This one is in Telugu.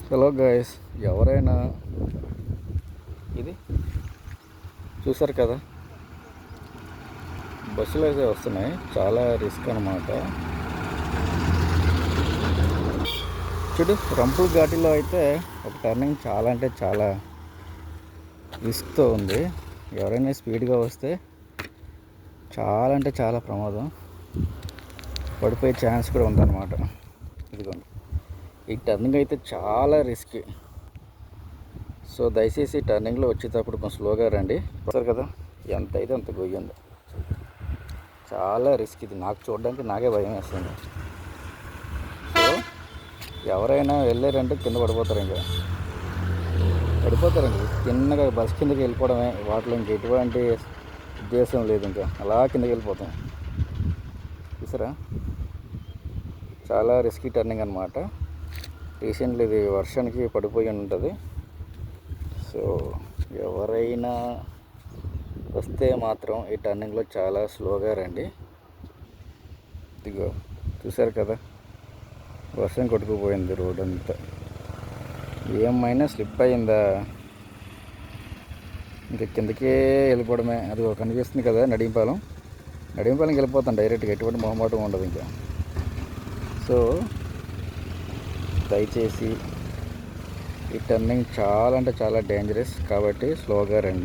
హలో గైస్, ఎవరైనా ఇది చూసారు కదా, బస్సులు అయితే వస్తున్నాయి. చాలా రిస్క్ అనమాట. చూడు, రంపుల్ ఘాటిలో అయితే ఒక టర్నింగ్ చాలా అంటే చాలా రిస్క్తో ఉంది. ఎవరైనా స్పీడ్గా వస్తే చాలా అంటే చాలా ప్రమాదం, పడిపోయే ఛాన్స్ కూడా ఉందన్నమాట. ఇదిగోండి, ఈ టర్నింగ్ అయితే చాలా రిస్కీ. సో దయచేసి టర్నింగ్లో వచ్చేటప్పుడు కొంచెం స్లోగా రండి. చూస్తారు కదా ఎంత అయితే అంత గొయ్యండి. చాలా రిస్క్ ఇది. నాకు చూడడానికి నాకే భయం వేస్తుంది. సో ఎవరైనా వెళ్ళారంటే కింద పడిపోతారండి. తిన్నగా బస్ కిందకి వెళ్ళిపోవడమే. వాటిలో ఇంక ఎటువంటి ఉద్దేశం లేదు. ఇంకా అలా కిందకి వెళ్ళిపోతాం. చూసారా, చాలా రిస్కీ టర్నింగ్ అనమాట. రీసెంట్లీ ఇది వర్షానికి పడిపోయి ఉంటుంది. సో ఎవరైనా వస్తే మాత్రం ఈ టర్నింగ్లో చాలా స్లోగా రండి. ఇదిగో చూసారు కదా, వర్షం కొట్టుకుపోయింది రోడ్ అంతా. ఏమైనా స్లిప్ అయిందా, ఇంకా కిందకే వెళ్ళిపోవడమే. అది కనిపిస్తుంది కదా నడింపాలెంకి వెళ్ళిపోతాం డైరెక్ట్గా. ఎటువంటి మొహమాటం ఉండదు ఇంకా. సో దయచేసి ఈ టర్నింగ్ చాలా అంటే చాలా డేంజరస్ కాబట్టి స్లోగా రండి.